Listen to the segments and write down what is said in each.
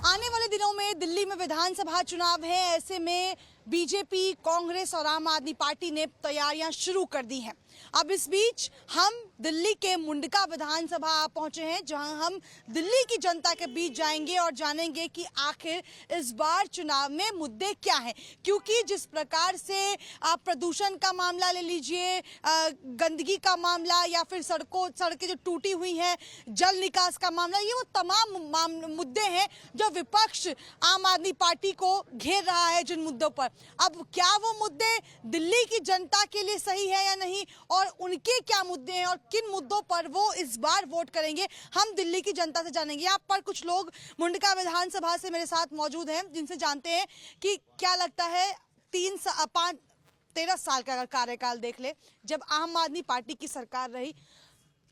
आने वाले दिनों में दिल्ली में विधानसभा चुनाव है। ऐसे में बीजेपी, कांग्रेस और आम आदमी पार्टी ने तैयारियां शुरू कर दी हैं। अब इस बीच हम दिल्ली के मुंडका विधानसभा पहुंचे हैं, जहां हम दिल्ली की जनता के बीच जाएंगे और जानेंगे कि आखिर इस बार चुनाव में मुद्दे क्या हैं। क्योंकि जिस प्रकार से आप प्रदूषण का मामला ले लीजिए, गंदगी का मामला, या फिर सड़कें जो टूटी हुई हैं, जल निकास का मामला, ये वो तमाम मुद्दे हैं जो विपक्ष आम आदमी पार्टी को घेर रहा है। जिन मुद्दों पर अब क्या वो मुद्दे दिल्ली की जनता के लिए सही है या नहीं, और उनके क्या मुद्दे हैं और किन मुद्दों पर वो इस बार वोट करेंगे, हम दिल्ली की जनता से जानेंगे। यहाँ पर कुछ लोग मुंडका विधानसभा से मेरे साथ मौजूद हैं, जिनसे जानते हैं कि क्या लगता है 13 साल का अगर कार्यकाल देख ले, जब आम आदमी पार्टी की सरकार रही,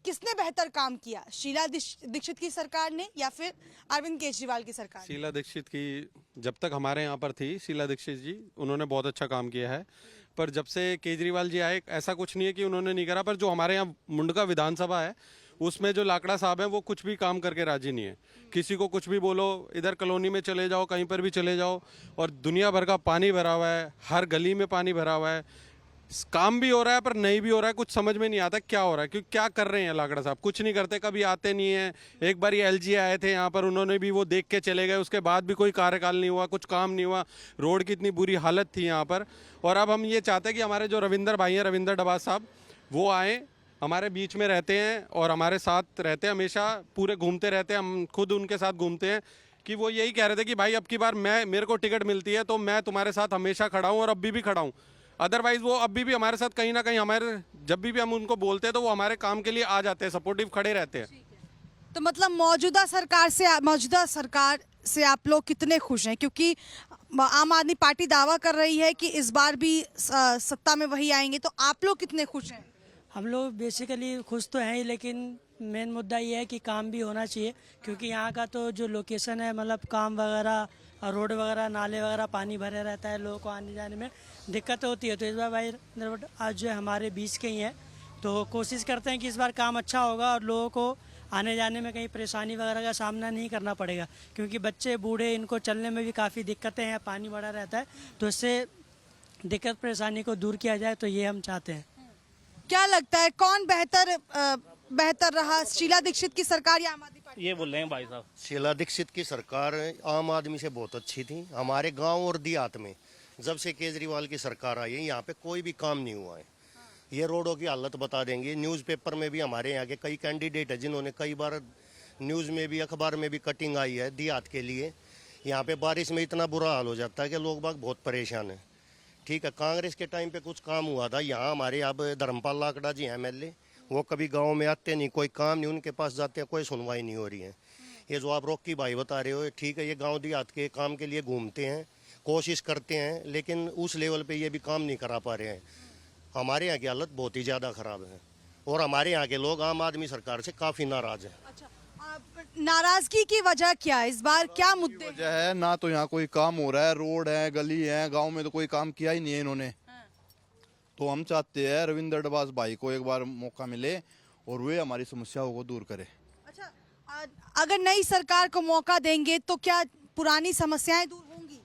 किसने बेहतर काम किया? शीला दीक्षित की सरकार ने या फिर अरविंद केजरीवाल की सरकार? शीला दीक्षित की, जब तक हमारे यहाँ पर थी शीला दीक्षित जी, उन्होंने बहुत अच्छा काम किया है। पर जब से केजरीवाल जी आए, ऐसा कुछ नहीं है कि उन्होंने नहीं करा, पर जो हमारे यहाँ मुंडका विधानसभा है उसमें जो लाकड़ा साहब हैं वो कुछ भी काम करके राजी नहीं है। किसी को कुछ भी बोलो, इधर कॉलोनी में चले जाओ, कहीं पर भी चले जाओ, और दुनिया भर का पानी भरा हुआ है, हर गली में पानी भरा हुआ है। काम भी हो रहा है पर नहीं भी हो रहा है, कुछ समझ में नहीं आता क्या हो रहा है। क्योंकि क्या कर रहे हैं लाकड़ा साहब? कुछ नहीं करते, कभी आते नहीं है। एक बार ये एलजी आए थे यहाँ पर, उन्होंने भी वो देख के चले गए, उसके बाद भी कोई कार्यकाल नहीं हुआ, कुछ काम नहीं हुआ। रोड की इतनी बुरी हालत थी यहाँ पर। और अब हम ये चाहते हैं कि हमारे जो रविंदर भाई हैं, रविंदर डबास साहब, वो आएँ, हमारे बीच में रहते हैं और हमारे साथ रहते हैं, हमेशा पूरे घूमते रहते हैं, हम खुद उनके साथ घूमते हैं। कि वो यही कह रहे थे कि भाई अब की बार मेरे को टिकट मिलती है तो मैं तुम्हारे साथ हमेशा खड़ा हूँ, और अभी भी खड़ा हूँ। अदरवाइज वो अभी भी हमारे साथ कहीं ना कहीं, हमारे जब भी हम उनको बोलते हैं तो वो हमारे काम के लिए आ जाते हैं, सपोर्टिव खड़े रहते हैं। तो मतलब मौजूदा सरकार से आप लोग कितने खुश हैं? क्योंकि आम आदमी पार्टी दावा कर रही है कि इस बार भी सत्ता में वही आएंगे, तो आप लोग कितने खुश हैं? हम लोग बेसिकली खुश तो हैं ही, लेकिन मेन मुद्दा ये है कि काम भी होना चाहिए। क्योंकि यहाँ का तो जो लोकेशन है, मतलब काम वगैरह, रोड वगैरह, नाले वगैरह, पानी भरे रहता है, लोगों को आने जाने में दिक्कत होती है। तो इस बार भाई आज जो है हमारे बीच के ही हैं, तो कोशिश करते हैं कि इस बार काम अच्छा होगा और लोगों को आने जाने में कहीं परेशानी वगैरह का सामना नहीं करना पड़ेगा। क्योंकि बच्चे बूढ़े, इनको चलने में भी काफ़ी दिक्कतें हैं, पानी भरा रहता है, तो इससे दिक्कत परेशानी को दूर किया जाए, तो ये हम चाहते हैं। क्या लगता है कौन बेहतर रहा, शीला दीक्षित की सरकार या आम आदमी पार्टी? ये बोल रहे हैं भाई साहब। शीला दीक्षित की सरकार आम आदमी से बहुत अच्छी थी। हमारे गांव और देहात में जब से केजरीवाल की सरकार आई है, यहाँ पे कोई भी काम नहीं हुआ है। ये रोडों की हालत बता देंगे। न्यूज़पेपर में भी हमारे यहाँ के कई कैंडिडेट है जिन्होंने कई बार न्यूज़ में भी, अखबार में भी कटिंग आई है देहात के लिए। यहाँ पे बारिश में इतना बुरा हाल हो जाता है कि लोग बाग बहुत परेशान हैं। ठीक है, कांग्रेस के टाइम पे कुछ काम हुआ था यहाँ हमारे। अब धर्मपाल लाकड़ा जी हैं एमएलए, वो कभी गांव में आते नहीं, कोई काम नहीं, उनके पास जाते हैं, कोई सुनवाई नहीं हो रही है। ये जो आप रॉकी भाई बता रहे हो, ठीक है, ये गांव देहात के काम के लिए घूमते हैं, कोशिश करते हैं, लेकिन उस लेवल पे ये भी काम नहीं करा पा रहे हैं। हमारे यहाँ की हालत बहुत ही ज़्यादा ख़राब है और हमारे यहाँ के लोग आम आदमी सरकार से काफ़ी नाराज़ हैं। अच्छा, नाराजगी की वजह क्या है? इस बार क्या मुद्दे वजह है? ना तो यहाँ कोई काम हो रहा है, रोड है, गली है, गांव में तो कोई काम किया ही नहीं है इन्होंने। तो हम चाहते हैं रविंदर डबास भाई को एक बार मौका मिले और वे हमारी समस्याओं को दूर करे। अच्छा, अगर नई सरकार को मौका देंगे तो क्या पुरानी समस्याएं दूर होंगी,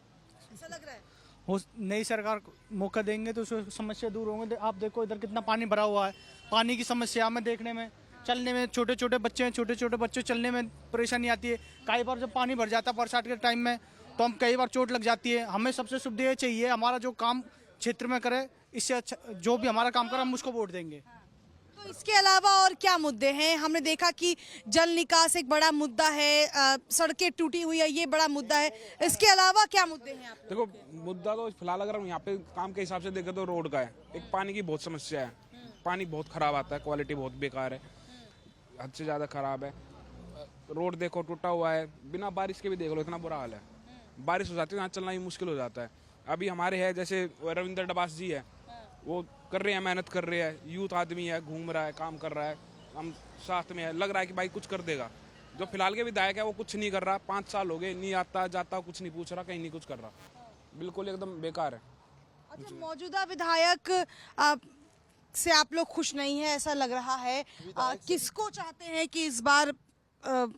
ऐसा लग रहा है? वो नई सरकार को मौका देंगे तो समस्या दूर होंगे। आप देखो इधर कितना पानी भरा हुआ है, पानी की समस्या में देखने में, चलने में, छोटे छोटे बच्चे चलने में परेशानी आती है। कई बार जब पानी भर जाता है बरसात के टाइम में, तो हम कई बार चोट लग जाती है। हमें सबसे सुविधा ये चाहिए, हमारा जो काम क्षेत्र में करे, इससे अच्छा जो भी हमारा काम करे हम उसको वोट देंगे। तो इसके अलावा और क्या मुद्दे हैं? हमने देखा कि जल निकास एक बड़ा मुद्दा है, सड़कें टूटी हुई है, ये बड़ा मुद्दा है। इसके अलावा क्या मुद्दे हैं? आप देखो, मुद्दा तो फिलहाल अगर हम यहाँ पे काम के हिसाब से देखें तो रोड का है। एक पानी की बहुत समस्या है, पानी बहुत खराब आता है, क्वालिटी बहुत बेकार है, हद से ज़्यादा खराब है। रोड देखो टूटा हुआ है, बिना बारिश के भी देख लो इतना बुरा हाल है। बारिश हो जाती है यहाँ चलना ही मुश्किल हो जाता है। अभी हमारे है जैसे रविंदर डबास जी है, वो कर रहे हैं, मेहनत कर रहे हैं, यूथ आदमी है, घूम रहा है, काम कर रहा है, हम साथ में है, लग रहा है कि भाई कुछ कर देगा। जो फिलहाल के विधायक है वो कुछ नहीं कर रहा, 5 साल हो गए, नहीं आता जाता, कुछ नहीं पूछ रहा, कहीं नहीं कुछ कर रहा, बिल्कुल एकदम बेकार है। अच्छा, मौजूदा विधायक से आप लोग खुश नहीं है, ऐसा लग रहा है। किसको चाहते हैं कि इस बार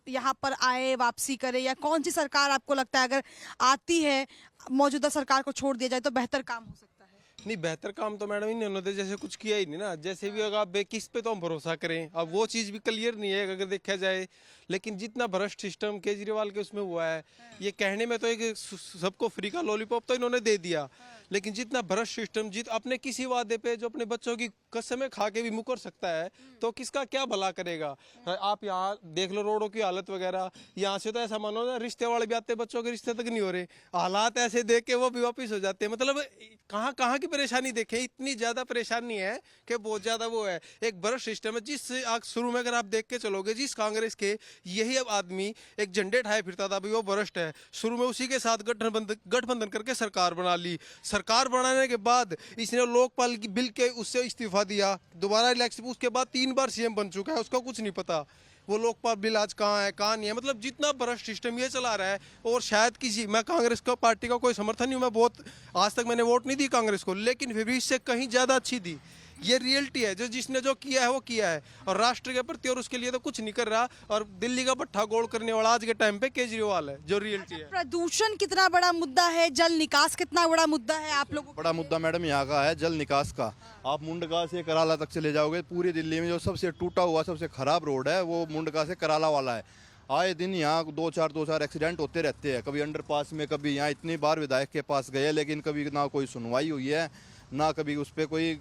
यहाँ पर आए, वापसी करे, या कौन सी सरकार आपको लगता है अगर आती है, मौजूदा सरकार को छोड़ दिया जाए तो बेहतर काम हो सकता है? नहीं, बेहतर काम तो मैडम इन्होंने तो जैसे कुछ किया ही नहीं ना। जैसे भी होगा, अब किस पे तो हम भरोसा करें, अब वो चीज़ भी क्लियर नहीं है अगर देखा जाए। लेकिन जितना भ्रष्ट सिस्टम केजरीवाल के उसमें हुआ है, ये कहने में तो एक सबको फ्री का लॉलीपॉप तो इन्होंने दे दिया, लेकिन जितना भ्रष्ट सिस्टम, अपने किसी वादे पे जो अपने बच्चों की कसमें खा के भी मुकर सकता है, तो किसका क्या भला करेगा। आप यहाँ देख लो रोडों की हालत वगैरह, यहाँ से तो ऐसा मानो ना रिश्ते वाले भी आते, बच्चों के रिश्ते तक नहीं हो रहे, हालात ऐसे देख के वो भी वापिस हो जाते हैं। मतलब कहाँ की परेशानी देखें, इतनी ज्यादा परेशानी है कि बहुत ज्यादा वो है। एक भ्रष्ट सिस्टम है, जिस आज शुरू में अगर आप देख के चलोगे, जिस कांग्रेस के यही अब आदमी एक झंडे ठाए फिरता था भाई वो भ्रष्ट है, शुरू में उसी के साथ गठबंधन करके सरकार बना ली। सरकार बनाने के बाद इसने लोकपाल की बिल के उससे इस्तीफा दिया, दोबारा इलेक्शन, उसके बाद 3 बार सीएम बन चुका है, उसका कुछ नहीं पता वो लोकपाल बिल आज कहाँ है कहाँ नहीं है। मतलब जितना भ्रष्ट सिस्टम ये चला रहा है, और शायद किसी, मैं कांग्रेस का पार्टी का कोई समर्थन नहीं हूँ, मैं बहुत आज तक मैंने वोट नहीं दी कांग्रेस को, लेकिन फिर भी इससे कहीं ज्यादा अच्छी दी। ये रियलिटी है, जो जिसने जो किया है वो किया है, और राष्ट्र के प्रति और उसके लिए तो कुछ नहीं कर रहा। और दिल्ली का भट्ठा गोल करने वाला आज के टाइम पे केजरीवाल है, जो रियलिटी है। प्रदूषण कितना बड़ा मुद्दा है, जल निकास कितना बड़ा मुद्दा है आप लोगों को? बड़ा मुद्दा मैडम यहाँ का है जल निकास का। आप मुंडका से कराला तक चले जाओगे, पूरी दिल्ली में जो सबसे टूटा हुआ सबसे खराब रोड है वो मुंडका से कराला वाला है। आए दिन यहाँ दो चार एक्सीडेंट होते रहते हैं, कभी अंडरपास में, कभी यहाँ। इतनी बार विधायक के पास गए, लेकिन कभी ना कोई सुनवाई हुई है, ना कभी उस पर कोई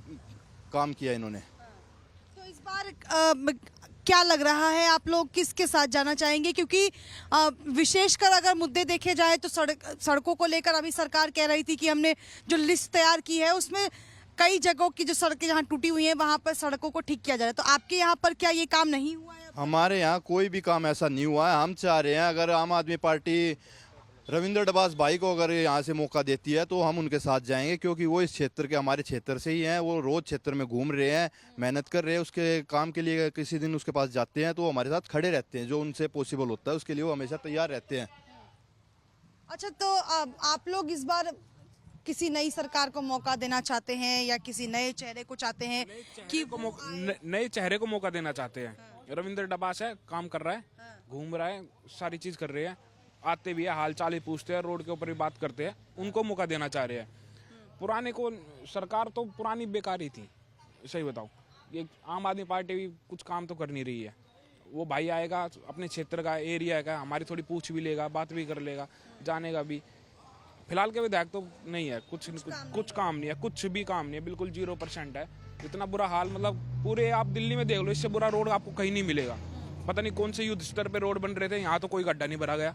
काम किया इन्होंने। तो इस बार क्या लग रहा है, आप लोग किसके साथ जाना चाहेंगे? क्योंकि विशेषकर अगर मुद्दे देखे जाए तो सड़कों को लेकर अभी सरकार कह रही थी कि हमने जो लिस्ट तैयार की है उसमें कई जगहों की जो सड़कें जहाँ टूटी हुई हैं वहाँ पर सड़कों को ठीक किया जा रहा है। तो आपके यहाँ पर क्या ये काम नहीं हुआ है? हमारे यहाँ कोई भी काम ऐसा नहीं हुआ है। हम चाह रहे हैं, अगर आम आदमी पार्टी रविंद्र डबास भाई को अगर यहाँ से मौका देती है तो हम उनके साथ जाएंगे, क्योंकि वो इस क्षेत्र के, हमारे क्षेत्र से ही हैं। वो रोज क्षेत्र में घूम रहे हैं, मेहनत कर रहे हैं, उसके काम के लिए किसी दिन उसके पास जाते हैं तो वो हमारे साथ खड़े रहते हैं। जो उनसे पॉसिबल होता है उसके लिए वो हमेशा तैयार रहते हैं। अच्छा, तो आप लोग इस बार किसी नई सरकार को मौका देना चाहते हैं या किसी नए चेहरे को चाहते हैं कि नए चेहरे को मौका देना चाहते हैं? रविंद्र डबास है, काम कर रहा है, घूम रहा है, सारी चीज कर रहे हैं, आते भी है, हाल चाल ही पूछते हैं, रोड के ऊपर भी बात करते हैं, उनको मौका देना चाह रहे हैं। पुराने को सरकार तो पुरानी बेकार ही थी, सही बताओ। ये आम आदमी पार्टी भी कुछ काम तो कर नहीं रही है। वो भाई आएगा, अपने क्षेत्र का, एरिया का, हमारी थोड़ी पूछ भी लेगा, बात भी कर लेगा, जानेगा भी। फिलहाल के विधायक तो नहीं है, कुछ काम नहीं है, कुछ भी काम नहीं है, बिल्कुल 0% है। इतना बुरा हाल, मतलब पूरे आप दिल्ली में देख लो, इससे बुरा रोड आपको कहीं नहीं मिलेगा। पता नहीं कौन से युद्ध स्तर पे रोड बन रहे थे, यहाँ तो कोई गड्ढा नहीं भरा गया।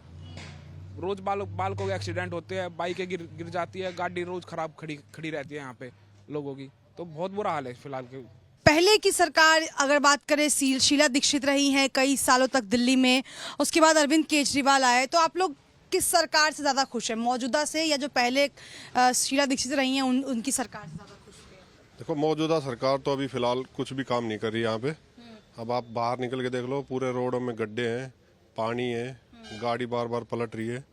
रोज बालकों के एक्सीडेंट होते हैं, बाइकें गिर जाती है, गाड़ी रोज खराब खड़ी रहती है यहाँ पे लोगों की। तो बहुत बुरा हाल है फिलहाल के। पहले की सरकार अगर बात करें, शीला दीक्षित रही हैं कई सालों तक दिल्ली में, उसके बाद अरविंद केजरीवाल आए, तो आप लोग किस सरकार से ज़्यादा खुश हैं, मौजूदा से या जो पहले शीला दीक्षित रही हैं उनकी सरकार से ज़्यादा खुश हैं? देखो, मौजूदा सरकार तो अभी फिलहाल कुछ भी काम नहीं कर रही यहाँ पे। अब आप बाहर निकल के देख लो, पूरे रोडों में गड्ढे हैं, पानी है, गाड़ी बार बार पलट रही है।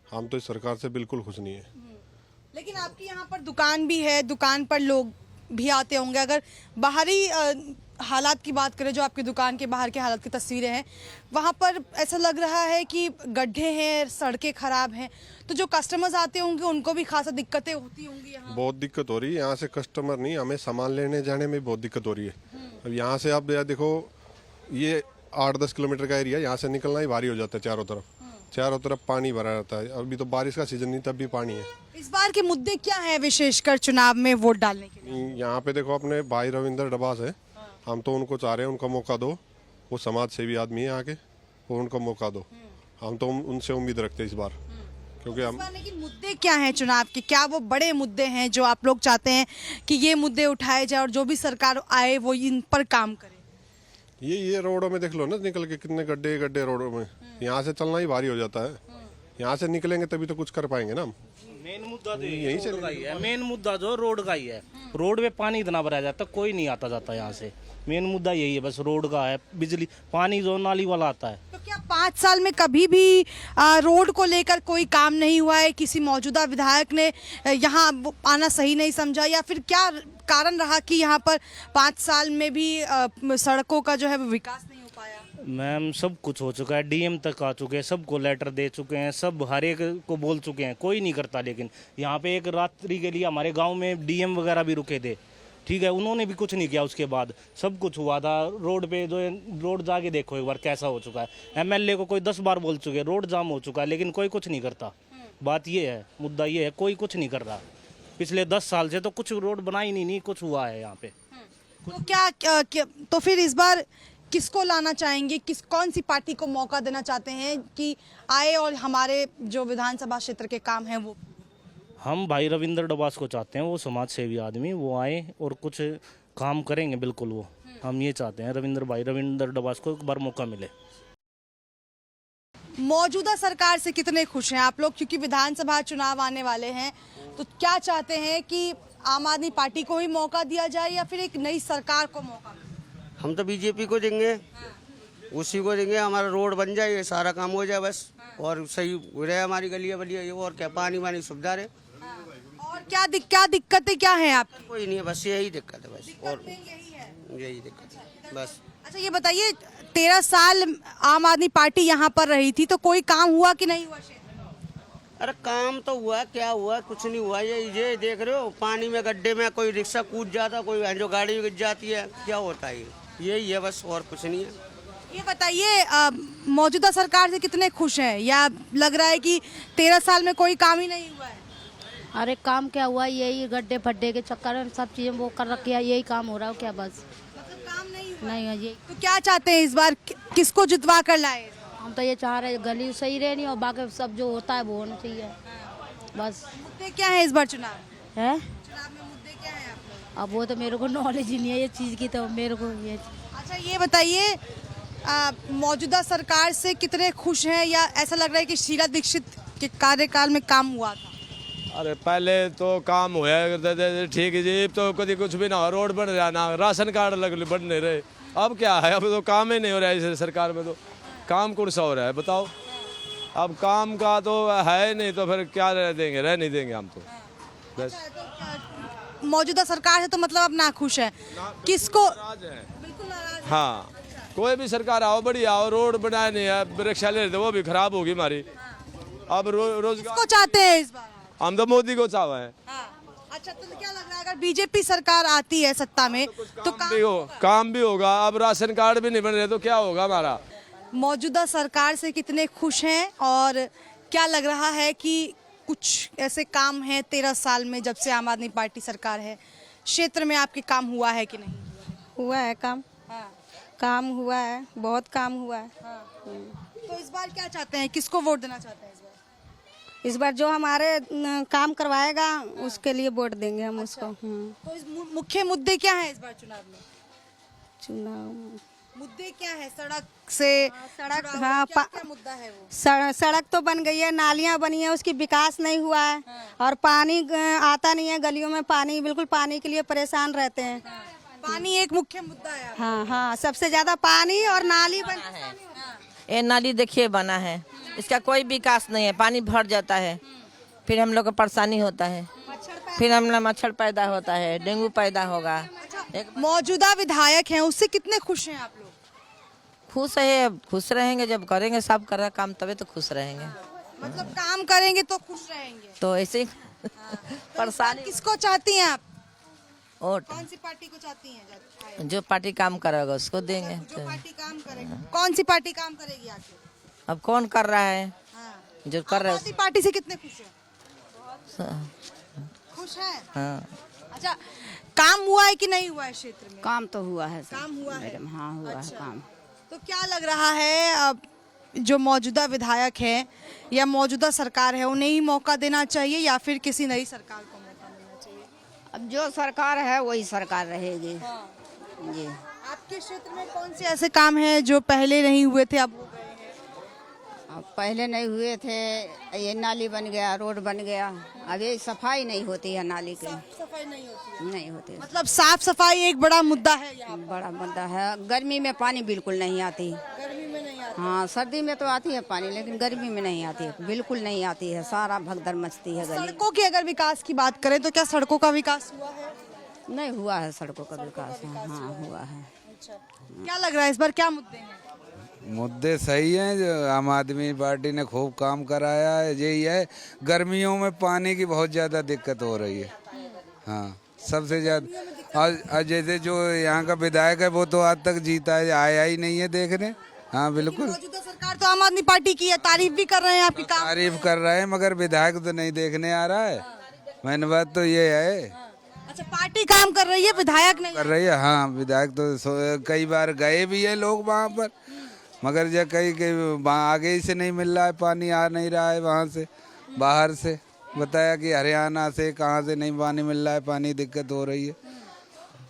हम तो इस सरकार से बिल्कुल खुश नहीं है। लेकिन आपकी यहाँ पर दुकान भी है, दुकान पर लोग भी आते होंगे। अगर बाहरी हालात की बात करें, जो आपकी दुकान के बाहर के हालात की तस्वीरें हैं, वहाँ पर ऐसा लग रहा है कि गड्ढे हैं, सड़कें खराब हैं, तो जो कस्टमर्स आते होंगे उनको भी खासा दिक्कतें होती होंगी यहाँ? बहुत दिक्कत हो रही है। यहाँ से कस्टमर नहीं, हमें सामान लेने जाने में बहुत दिक्कत हो रही है। अब यहाँ से आप देखो, ये 8-10 किलोमीटर का एरिया, यहाँ से निकलना ही भारी हो जाता है। चारों तरफ पानी भरा रहता है। अभी तो बारिश का सीजन नहीं, तब भी पानी है। इस बार के मुद्दे क्या है विशेषकर चुनाव में वोट डालने के लिए? यहाँ पे देखो, अपने भाई रविंद्र डबास है, हम तो उनको चाह रहे हैं, उनका मौका दो। वो समाज सेवी आदमी है आके, वो उनको मौका दो। हम तो उनसे उम्मीद रखते हैं इस बार, क्योंकि हम। लेकिन मुद्दे क्या हैं चुनाव के? क्या वो बड़े मुद्दे हैं जो आप लोग चाहते हैं कि ये मुद्दे उठाए जाए और जो भी सरकार आए वो इन पर काम करे? ये रोडों में देख लो ना, निकल के कितने गड्ढे रोडों में। यहाँ से चलना ही भारी हो जाता है। यहाँ से निकलेंगे तभी तो कुछ कर पाएंगे ना हम। मेन मुद्दा तो यही रोड का ही है। मेन मुद्दा जो रोड का ही है। रोड पे पानी इतना भरा जाता, कोई नहीं आता जाता यहाँ से। मेन मुद्दा यही है, बस रोड का है। बिजली, पानी जो नाली वाला आता है। तो क्या 5 साल में कभी भी रोड को लेकर कोई काम नहीं हुआ है? किसी मौजूदा विधायक ने यहाँ आना सही नहीं समझा, या फिर क्या कारण रहा कि यहाँ पर 5 साल में भी सड़कों का जो है वो विकास नहीं हो पाया? मैम सब कुछ हो चुका है, डीएम तक आ चुके हैं, सबको लेटर दे चुके हैं, सब हर एक को बोल चुके हैं, कोई नहीं करता। लेकिन यहाँ पे एक रात्रि के लिए हमारे गांव में डीएम वगैरह भी रुके थे, ठीक है, उन्होंने भी कुछ नहीं किया। उसके बाद सब कुछ हुआ था। रोड पे जो रोड जाके देखो एक बार कैसा हो चुका है। एमएलए को कोई 10 बार बोल चुके हैं, रोड जाम हो चुका है, लेकिन कोई कुछ नहीं करता। बात ये है, मुद्दा ये है, कोई कुछ नहीं कर रहा। पिछले 10 साल से तो कुछ रोड बना ही नहीं कुछ हुआ है यहाँ पे। तो क्या तो फिर इस बार किसको लाना चाहेंगे, कौन सी पार्टी को मौका देना चाहते हैं कि आए और हमारे जो विधानसभा क्षेत्र के काम हैं वो? हम भाई रविंद्र डबास को चाहते हैं, वो समाज सेवी आदमी, वो आए और कुछ काम करेंगे बिल्कुल। वो हम ये चाहते हैं रविंद्र डबास को एक बार मौका मिले। मौजूदा सरकार से कितने खुश हैं आप लोग, क्योंकि विधानसभा चुनाव आने वाले हैं, तो क्या चाहते हैं कि आम आदमी पार्टी को ही मौका दिया जाए या फिर एक नई सरकार को मौका मिले? हम तो बीजेपी को देंगे, उसी को देंगे। हमारा रोड बन जाए, ये सारा काम हो जाए बस, और सही रहे हमारी गलियां बलियां, और क्या पानी वानी सुविधा रहे। और क्या दिक्कतें क्या हैं आप? कोई नहीं है, बस यही दिक्कत है बस, और यही दिक्कत है बस। अच्छा ये बताइए, 13 साल आम आदमी पार्टी यहाँ पर रही थी, तो कोई काम हुआ कि नहीं हुआ क्षेत्र में? अरे काम तो हुआ, क्या हुआ, कुछ नहीं हुआ। ये देख रहे हो, पानी में गड्ढे में कोई रिक्शा कूद जाता, कोई जो गाड़ी गिर जाती है, क्या होता है, यही है बस, और कुछ नहीं है। ये बताइए, मौजूदा सरकार से कितने खुश हैं, या लग रहा है कि 13 साल में कोई काम ही नहीं हुआ है? अरे काम क्या हुआ, यही गड्ढे फड्डे के चक्कर में सब चीजें वो कर रखी है, यही काम हो रहा है क्या बस? मतलब काम नहीं हुआ नहीं है ये। तो क्या चाहते हैं इस बार, किसको जितवा कर लाए? हम तो ये चाह रहे हैं गली सही रहनी और बाकी सब जो होता है वो होना चाहिए बस। मुद्दे क्या है इस बार चुनाव है? चुनाव में मुद्दे क्या है आप लोग? अब वो तो मेरे को नॉलेज ही नहीं है ये चीज़ की, तो मेरे को ये। अच्छा ये बताइए, मौजूदा सरकार से कितने खुश हैं, या ऐसा लग रहा है कि शीला दीक्षित के कार्यकाल में काम हुआ था? अरे पहले तो काम होया करते थे, ठीक है जी, तो कभी कुछ भी ना हो, रोड बन रहा ना, राशन कार्ड लग बन नहीं रहे। अब क्या है, अब तो काम ही नहीं हो रहा है इस सरकार में, तो काम कौन सा हो रहा है बताओ। अब काम का तो है नहीं, तो फिर क्या रह नहीं देंगे हम तो बस। मौजूदा सरकार से तो मतलब अब नाखुश है, किसको? बिल्कुल नाराज। हाँ, कोई भी सरकार आओ, बढ़िया आओ, रोड बनाए नहीं है, रिक्शा ले रहे वो भी खराब होगी हमारी। अब रोजगार किसको चाहते हैं इस बार? हम तो मोदी को चाहते हैं। अच्छा तो क्या लग रहा है, अगर बीजेपी सरकार आती है सत्ता में तो काम भी होगा। अब राशन कार्ड भी नहीं बन रहे तो क्या होगा हमारा? मौजूदा सरकार से कितने खुश हैं, और क्या लग रहा है कि कुछ ऐसे काम हैं 13 साल में जब से आम आदमी पार्टी सरकार है, क्षेत्र में आपके काम हुआ है कि नहीं? हुआ है काम। काम हुआ है, बहुत काम हुआ है। तो इस बार क्या चाहते हैं, किसको वोट देना चाहते हैं इस बार जो हमारे काम करवाएगा उसके लिए वोट देंगे हम उसको। तो इस मुख्य मुद्दे क्या है इस बार चुनाव में? चुनाव मुद्दे क्या है? सड़क से सड़क, जुड़ा हाँ, हुआ क्या मुद्दा है वो? सड़क तो बन गई है, नालियां बनी है, उसकी विकास नहीं हुआ है। और पानी आता नहीं है, गलियों में पानी, बिल्कुल पानी के लिए परेशान रहते हैं। पानी एक मुख्य मुद्दा है। हाँ हाँ, सबसे ज्यादा पानी और नाली बना है। ये नाली देखिए बना है, इसका कोई विकास नहीं है, पानी भर जाता है, फिर हम लोग को परेशानी होता है, फिर हम लोग मच्छर पैदा होता है, डेंगू पैदा होगा। मौजूदा विधायक हैं, उससे कितने खुश हैं आप लोग? खुश है, खुश रहेंगे जब करेंगे सब कर काम, तभी तो खुश रहेंगे। मतलब काम करेंगे तो खुश रहेंगे, तो ऐसे ही परेशानी। किसको चाहती हैं आप? वोट कौन सी पार्टी को चाहती हैं? जो पार्टी काम करेगा उसको देंगे। जो पार्टी काम करेगी। कौन सी पार्टी काम करेगी आगे? अब कौन कर रहा है? जो कर रहा है। पार्टी से कितने खुश हैं? खुश हैं? हाँ। अच्छा, काम हुआ है कि नहीं हुआ है क्षेत्र में? काम तो हुआ है, काम हुआ है। हाँ हुआ है काम। तो क्या लग रहा है, अब जो मौजूदा विधायक है या मौजूदा सरकार है, उन्हें ही मौका देना चाहिए या फिर किसी नई सरकार को मौका देना चाहिए? अब जो सरकार है वही सरकार रहेगी। जी। आपके क्षेत्र में कौन से ऐसे काम हैं जो पहले नहीं हुए थे, अब हो गए हैं? पहले नहीं हुए थे, ये नाली बन गया, रोड बन गया। अब ये सफाई नहीं होती है नाली की, सफाई नहीं होती। है। मतलब साफ सफाई एक बड़ा मुद्दा है यहाँ। बड़ा मुद्दा है। गर्मी में पानी बिल्कुल नहीं आती। गर्मी में नहीं आती। हाँ, सर्दी में तो आती है पानी, लेकिन गर्मी में नहीं आती है, बिल्कुल नहीं आती है। सारा भगदड़ मचती है गली। सड़कों की अगर विकास की बात करें तो क्या सड़कों का विकास हुआ है? नहीं हुआ है सड़कों का विकास। हाँ हुआ है। क्या लग रहा है इस बार क्या मुद्दे हैं? मुद्दे सही हैं। जो आम आदमी पार्टी ने खूब काम कराया है। यही है, गर्मियों में पानी की बहुत ज़्यादा दिक्कत हो रही है। हाँ, सबसे ज़्यादा। और जैसे जो यहाँ का विधायक है वो तो आज तक जीता है, आया ही नहीं है देखने। हाँ बिल्कुल, मौजूदा सरकार तो आम आदमी पार्टी की है, तारीफ भी कर रहे हैं आपकी काम। तारीफ कर रहे हैं मगर विधायक तो नहीं देखने आ रहा है। मैंने बात तो ये है। अच्छा, पार्टी काम कर रही है, विधायक नहीं कर रही है। हाँ, विधायक तो कई बार गए भी है लोग वहाँ पर, मगर जब कहीं वहाँ आगे से नहीं मिल रहा है, पानी आ नहीं रहा है वहाँ से, बाहर से बताया कि हरियाणा से कहाँ से नहीं पानी मिल रहा है, पानी दिक्कत हो रही है।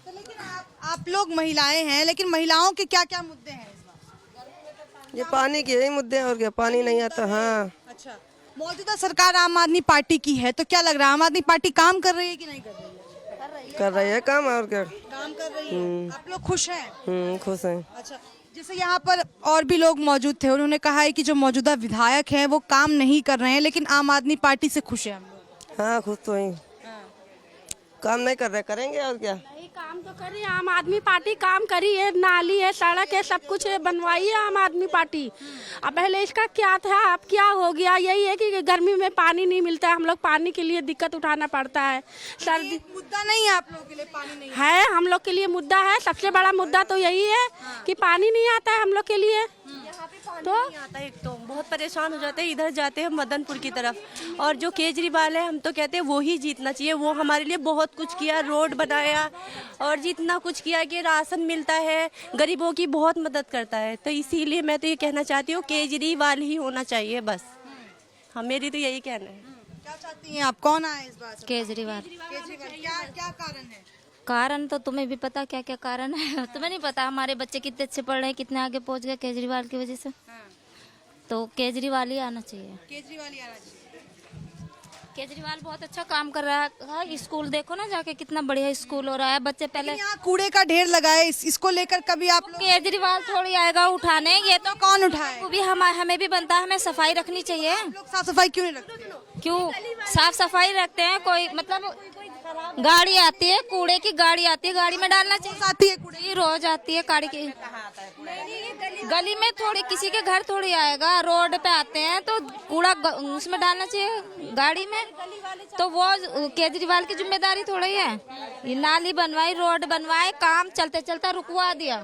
लेकिन आप लोग महिलाएं हैं, लेकिन महिलाओं के क्या क्या मुद्दे हैं इस बार? ये पानी के यही मुद्दे हैं और क्या, पानी नहीं आता। हाँ, अच्छा, मौजूदा सरकार आम आदमी पार्टी की है, तो क्या लग रहा है आम आदमी पार्टी काम कर रही है कि नहीं कर रही है? कर रही है काम, और क्या काम कर रही है। आप लोग खुश हैं? खुश हैं। अच्छा, जैसे यहाँ पर और भी लोग मौजूद थे, उन्होंने कहा है कि जो मौजूदा विधायक हैं वो काम नहीं कर रहे हैं, लेकिन आम आदमी पार्टी से खुश है हम लोग। हाँ, खुश तो ही। काम नहीं कर रहे, करेंगे और क्या। काम तो करी है, आम आदमी पार्टी काम करी है, नाली है, सड़क है, सब कुछ है, बनवाई है आम आदमी पार्टी। अब पहले इसका क्या था, अब क्या हो गया, यही है कि गर्मी में पानी नहीं मिलता है, हम लोग पानी के लिए दिक्कत उठाना पड़ता है। सर्दी मुद्दा नहीं है आप लोगों के लिए, पानी नहीं है, हम लोग के लिए मुद्दा है। सबसे बड़ा मुद्दा तो यही है कि पानी नहीं आता है हम लोग के लिए। तो नहीं आता है, एक तो बहुत परेशान हो जाते हैं। इधर जाते हैं मदनपुर की तरफ, और जो केजरीवाल है हम तो कहते हैं वो ही जीतना चाहिए। वो हमारे लिए बहुत कुछ किया, रोड बनाया और जितना कुछ किया कि राशन मिलता है, गरीबों की बहुत मदद करता है। तो इसीलिए मैं तो ये कहना चाहती हूँ केजरीवाल ही होना चाहिए बस। हाँ, मेरी तो यही कहना है। क्या चाहती हैं आप, कौन आए इस बार? केजरीवाल। क्या कारण है? कारण तो तुम्हें भी पता क्या क्या कारण है। तुम्हें नहीं पता हमारे बच्चे कितने अच्छे पढ़ रहे हैं, कितने आगे पहुंच गए केजरीवाल की वजह से। तो केजरीवाल ही आना चाहिए। केजरीवाल ही आना चाहिए। केजरीवाल बहुत अच्छा काम कर रहा है। स्कूल देखो ना जाके, कितना बढ़िया स्कूल हो रहा है। बच्चे पहले यहाँ कूड़े का ढेर लगा है, इसको लेकर कभी आप लोग? केजरीवाल थोड़ी आएगा उठाने, ये तो कौन उठाए? वो भी हमें भी बनता है, हमें सफाई रखनी चाहिए। लोग साफ सफाई क्यों नहीं रखते? क्यों साफ सफाई रखते हैं? कोई मतलब गाड़ी आती है, कूड़े की गाड़ी आती है, गाड़ी में डालना चाहिए। आती है कूड़े की, रोज आती है गाड़ी की। गली में थोड़ी, किसी के घर थोड़ी आएगा, रोड पे आते हैं तो कूड़ा उसमें डालना चाहिए गाड़ी में। तो वो केजरीवाल की जिम्मेदारी थोड़ी है। ये नाली बनवाई, रोड बनवाए, काम चलते चलता रुकवा दिया।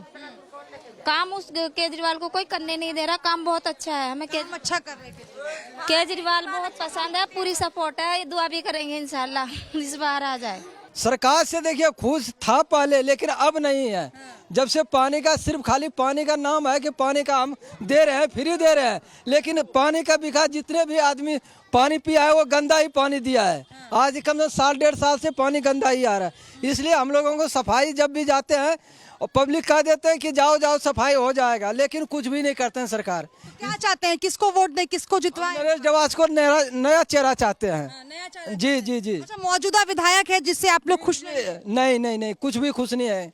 काम उस केजरीवाल को कोई करने नहीं दे रहा। काम बहुत अच्छा है, हमें अच्छा कर रहे हैं। केजरीवाल बहुत पसंद है, पूरी सपोर्ट है, दुआ भी करेंगे इंशाल्लाह इस बार आ जाए। सरकार से देखिए खुश था पहले, लेकिन अब नहीं है। जब से पानी का, सिर्फ खाली पानी का नाम है कि पानी का हम दे रहे हैं, फ्री दे रहे हैं, लेकिन पानी का विकास, जितने भी आदमी पानी पिया है वो गंदा ही पानी दिया है। आज कम से कम 1.5 साल से पानी गंदा ही आ रहा है। इसलिए हम लोगों को सफाई, जब भी जाते हैं और पब्लिक कह देते हैं कि जाओ जाओ सफाई हो जाएगा, लेकिन कुछ भी नहीं करते हैं सरकार। क्या चाहते हैं, किसको वोट दें, किसको जितवाएं? नरेश जवास को नया चेहरा चाहते हैं। जी जी जी। अच्छा, मौजूदा विधायक है जिससे आप लोग खुश नहीं? नहीं, कुछ भी खुश नहीं है।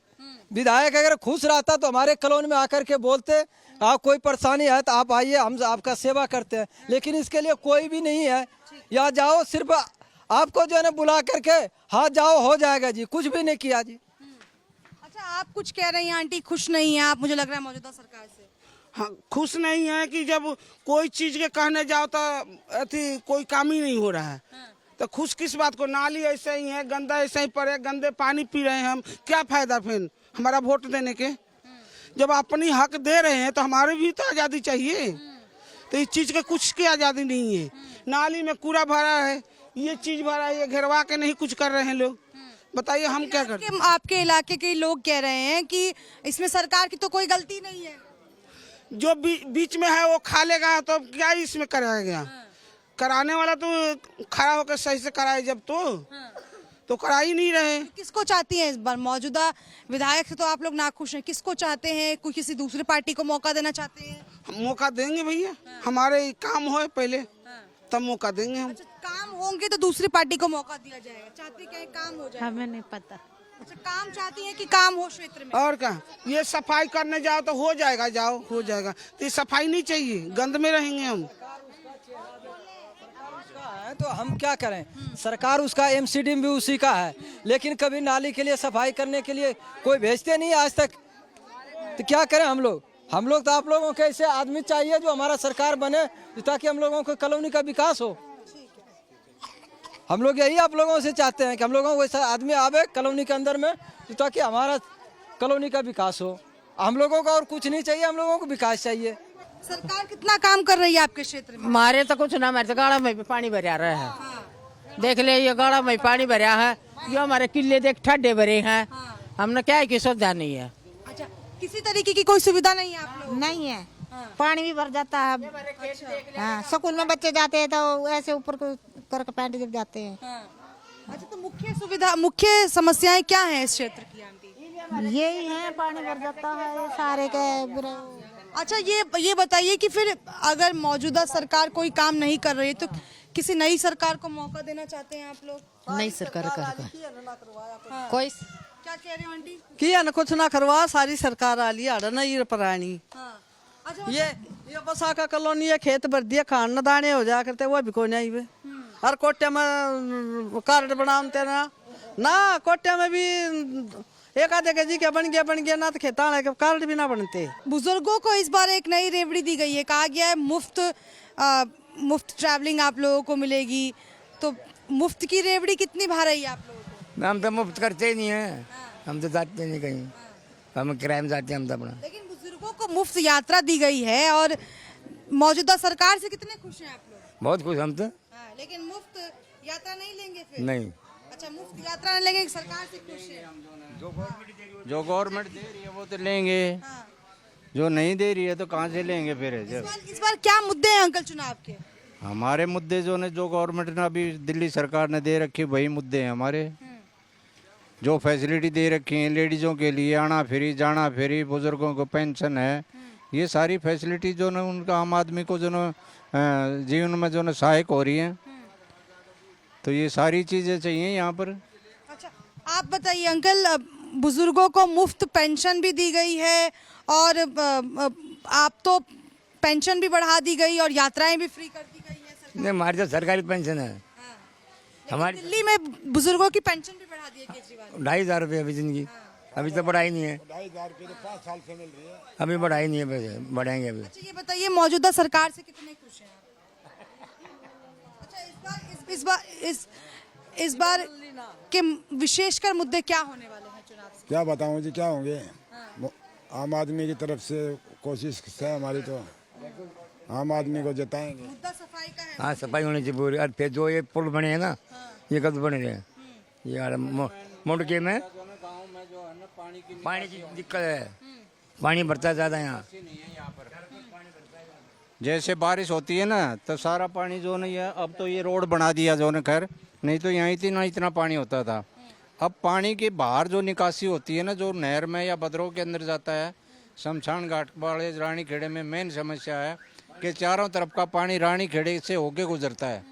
विधायक अगर खुश रहता तो हमारे कॉलोनी में आकर के बोलते, आप कोई परेशानी है तो आप आइए, हम आपका सेवा करते हैं। लेकिन इसके लिए कोई भी नहीं है। या जाओ, सिर्फ आपको जो है ना बुला करके हाँ जाओ हो जाएगा जी, कुछ भी नहीं किया जी। अच्छा, आप कुछ कह रही हैं आंटी, खुश नहीं है आप, मुझे लग रहा है मौजूदा सरकार से। हाँ, खुश नहीं है कि जब कोई चीज के कहने जाओ तो अथी कोई काम ही नहीं हो रहा है। तो खुश किस बात को? नाली ऐसे ही है, गंदा ऐसे ही पड़े, गंदे पानी पी रहे हैं हम, क्या फायदा फिर हमारा वोट देने के? जब अपनी हक दे रहे हैं तो हमारे भी तो आज़ादी चाहिए। तो इस चीज के कुछ की आज़ादी नहीं है। नाली में कूड़ा भरा है, ये चीज भरा है, ये घेरवा के नहीं कुछ कर रहे हैं लोग। बताइए हम क्या करें? आपके इलाके के लोग कह रहे हैं कि इसमें सरकार की तो कोई गलती नहीं है। जो बीच में है वो खा लेगा, तो क्या इसमें कराया गया? कराने वाला तो खड़ा होकर सही से कराए, जब तो करा ही नहीं रहे। किसको चाहती हैं इस बार? मौजूदा विधायक से तो आप लोग नाखुश हैं, किसको चाहते हैं? कोई किसी दूसरे पार्टी को मौका देना चाहते हैं? हम मौका देंगे भैया, हमारे काम हो पहले तब मौका देंगे हम। अच्छा, काम होंगे तो दूसरी पार्टी को मौका दिया जाएगा। चाहते क्या काम हो जाए? हमें नहीं पता। अच्छा, काम चाहती हैं कि काम हो क्षेत्र में? और क्या, ये सफाई करने जाओ तो हो जाएगा, जाओ हो जाएगा। तो ये सफाई नहीं चाहिए, गंद में रहेंगे हम। तो हम क्या करें? सरकार उसका एमसीडी भी उसी का है, लेकिन कभी नाली के लिए, सफाई करने के लिए कोई भेजते नहीं आज तक। तो क्या करें हम लोग? हम लोग तो आप लोगों के ऐसे आदमी चाहिए जो हमारा सरकार बने, ताकि हम लोगों को कॉलोनी का विकास हो। हम लोग यही आप लोगों से चाहते हैं कि हम लोगों को ऐसा आदमी आवे कॉलोनी के अंदर में, ताकि हमारा कॉलोनी का विकास हो। हम लोगों को और कुछ नहीं चाहिए, हम लोगों को विकास चाहिए। सरकार कितना काम कर रही है आपके क्षेत्र में? हमारे तो कुछ ना, हमारे तो गाड़ा में भी पानी भरा रहा है। देख ले, ये गाड़ा में पानी भरा है, जो हमारे किले देख ठड्डे भरे हैं। हमने क्या है कि सुविधा नहीं है। अच्छा, किसी तरीके की कोई सुविधा नहीं है आप लोग? नहीं है, पानी भी भर जाता है। हाँ, स्कूल में बच्चे जाते हैं तो ऐसे ऊपर करके पैंट जब जाते हैं। अच्छा, तो मुख्य समस्याएं क्या हैं इस क्षेत्र की आंटी? यही है, पानी भर जाता है सारे के। अच्छा, ये बताइए कि फिर अगर मौजूदा सरकार कोई काम नहीं कर रही है तो किसी नई सरकार को मौका देना चाहते हैं आप लोग? नई सरकार कोई क्या कह रहे हो आंटी? किया न कुछ ना करवा, सारी सरकार आ लिया ना ये पुरानी। अच्छा, ये बस आका कॉलोनी है, खेत भर दिया, खान न दाने हो जा करते, वो भी कोई नहीं वे। हर कोटे में कार्ड बनाते ना कोटे में भी एक आधे के जी के बन गया ना, तो खेता के कार्ड भी ना बनते। बुजुर्गों को इस बार एक नई रेवड़ी दी गई है, कहा गया है मुफ्त ट्रैवलिंग आप लोगों को मिलेगी। तो मुफ्त की रेवड़ी कितनी भा रही है आप लोगों को? हम तो मुफ्त करते ही नहीं है, हम तो जाते नहीं कहीं, हम किराए में जाते हैं हम तो अपना। लेकिन बुजुर्गों को मुफ्त यात्रा दी गई है और मौजूदा सरकार से कितने खुश हैं आप लोग? बहुत खुश हम तो। लेकिन मुफ्त यात्रा नहीं लेंगे फिर? नहीं। अच्छा, मुफ्त यात्रा नहीं लेंगे, सरकार से खुश है? जो गवर्नमेंट दे रही है वो तो लेंगे, जो नहीं दे रही है तो कहाँ से लेंगे फिर? इस बार क्या मुद्दे हैं अंकल चुनाव के? हमारे मुद्दे जो गवर्नमेंट ने अभी दिल्ली सरकार ने दे रखी वही मुद्दे हैं हमारे। जो फैसिलिटी दे रखी है लेडीज़ों के लिए, आना फ्री जाना फ्री, बुजुर्गों को पेंशन है, ये सारी फैसिलिटी जो न उनका आम आदमी को जो न जीवन में जो न सहायक हो रही हैं, तो ये सारी चीज़ें चाहिए यहाँ पर। अच्छा, आप बताइए अंकल, बुजुर्गों को मुफ्त पेंशन भी दी गई है और आप तो पेंशन भी बढ़ा दी गई और यात्राएं भी फ्री कर दी गई है। नहीं, हमारी तो सरकारी पेंशन है। हमारी दिल्ली में बुजुर्गों की पेंशन भी बढ़ा दी है केजरीवाल। 2,500 रुपये अभी जिंदगी, अभी तो बढ़ाई नहीं है। 2,500 रुपये 5 साल से मिल रही है, अभी बढ़ाई नहीं है, पैसे बढ़ाएंगे अभी। अच्छा, ये बताइए मौजूदा सरकार से कितने खुश हैं आप? अच्छा, इस बार के विशेषकर मुद्दे क्या होने वाले हैं चुनाव से? क्या बताऊं जी, क्या होंगे? आम आदमी की तरफ से कोशिश है हमारी, तो आम आदमी को जिताएंगे। मुद्दा सफाई का है। हाँ, सफाई होनी चाहिए पूरी। और फिर जो ये पुल बने हैं ना, ये कब बने रहे? ये मुंडके में पानी की दिक्कत है, पानी भरता है ज़्यादा यहाँ। जैसे बारिश होती है ना तो सारा पानी जो नहीं है, अब तो ये रोड बना दिया जो ने, खैर नहीं तो यहाँ इतना पानी होता था। अब पानी के बाहर जो निकासी होती है ना, जो नहर में या बदरों के अंदर जाता है, शमशान घाट वाले रानी खेड़े में मेन समस्या है कि चारों तरफ का पानी रानी खेड़े से होके गुजरता है।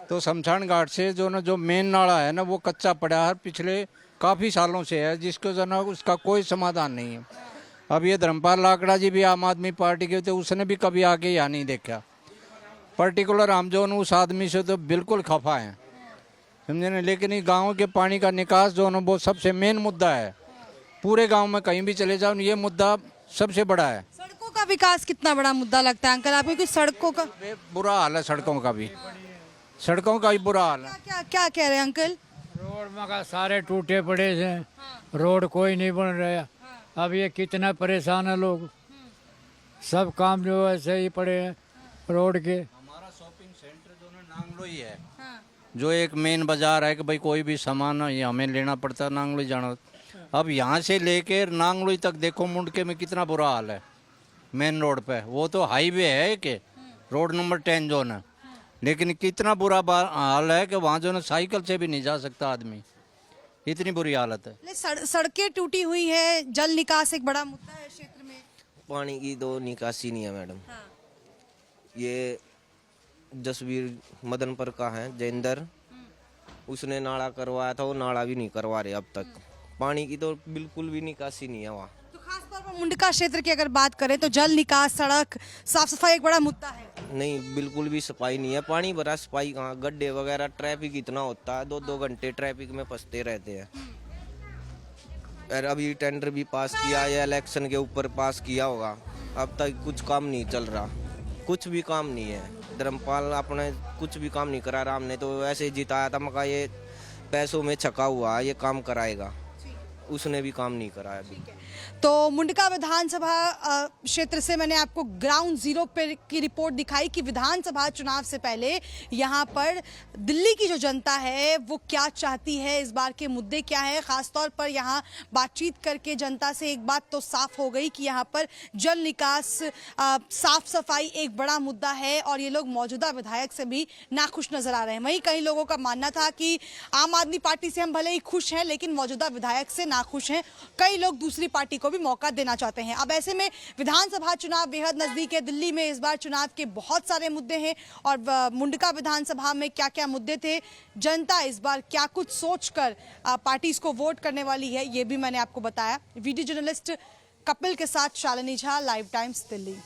तो शमशान घाट से जो मेन नाला है ना, वो कच्चा पड़ा है, पिछले काफ़ी सालों से है, जिसको जो ना उसका कोई समाधान नहीं है। अब ये धर्मपाल लाकड़ा जी भी आम आदमी पार्टी के थे, उसने भी कभी आके यहाँ नहीं देखा। पर्टिकुलर हम जो उस आदमी से तो बिल्कुल खफा हैं, समझे ना। लेकिन ये गाँव के पानी का निकास जो है वो सबसे मेन मुद्दा है। पूरे गांव में कहीं भी चले जाओ, ये मुद्दा सबसे बड़ा है। सड़कों का विकास कितना बड़ा मुद्दा लगता है अंकल आपको? कि सड़कों का बुरा हाल है, सड़कों का भी बुरा हाल है। क्या कह रहे हैं अंकल? रोड में का सारे टूटे पड़े हैं, रोड कोई नहीं बन रहा। अब ये कितना परेशान है लोग, सब काम जो ऐसे ही पड़े हैं रोड के। हमारा शॉपिंग सेंटर जो है नांगलोई है, जो एक मेन बाजार है कि भाई कोई भी सामान ये हमें लेना पड़ता है, नांगलोई जाना। अब यहाँ से लेकर नांगलोई तक देखो मुंडके में कितना बुरा हाल है। मेन रोड पे वो तो हाईवे है कि रोड नंबर 10 जोन है, लेकिन कितना बुरा हाल है कि वहाँ जो है साइकिल से भी नहीं जा सकता आदमी, इतनी बुरी हालत है। सड़कें टूटी हुई है, जल निकास एक बड़ा मुद्दा है क्षेत्र में। पानी की तो निकासी नहीं है मैडम। ये जसवीर मदनपुर का है जैंदर, उसने नाला करवाया था, वो नाला भी नहीं करवा रहे अब तक। पानी की तो बिल्कुल भी निकासी नहीं है वहाँ। तो खास तौर पर मुंडका क्षेत्र की अगर बात करें तो जल निकास, सड़क, साफ सफाई एक बड़ा मुद्दा है। नहीं, बिल्कुल भी सफाई नहीं है। पानी भरा, सफाई कहाँ? गड्ढे वगैरह, ट्रैफिक इतना होता है, 2-2 घंटे ट्रैफिक में फंसते रहते हैं। और अभी टेंडर भी पास किया या इलेक्शन के ऊपर पास किया होगा, अब तक कुछ काम नहीं चल रहा, कुछ भी काम नहीं है। धर्मपाल अपने कुछ भी काम नहीं करा रहा, हमने तो ऐसे ही जिताया था, मगर ये पैसों में छका हुआ, ये काम कराएगा, उसने भी काम नहीं कराया अभी। तो मुंडका विधानसभा क्षेत्र से मैंने आपको ग्राउंड जीरो पर की रिपोर्ट दिखाई कि विधानसभा चुनाव से पहले यहाँ पर दिल्ली की जो जनता है वो क्या चाहती है, इस बार के मुद्दे क्या है। खासतौर पर यहाँ बातचीत करके जनता से एक बात तो साफ हो गई कि यहाँ पर जल निकास, साफ सफाई एक बड़ा मुद्दा है और ये लोग मौजूदा विधायक से भी नाखुश नजर आ रहे हैं। वहीं कई लोगों का मानना था कि आम आदमी पार्टी से हम भले ही खुश हैं लेकिन मौजूदा विधायक से नाखुश हैं, कई लोग दूसरी पार्टी को भी मौका देना चाहते हैं। अब ऐसे में विधानसभा चुनाव बेहद नजदीक है, दिल्ली में इस बार चुनाव के बहुत सारे मुद्दे हैं और मुंडका विधानसभा में क्या क्या मुद्दे थे, जनता इस बार क्या कुछ सोचकर पार्टीज को वोट करने वाली है, ये भी मैंने आपको बताया। वीडियो जर्नलिस्ट कपिल के साथ शालिनी झा, लाइव टाइम्स दिल्ली।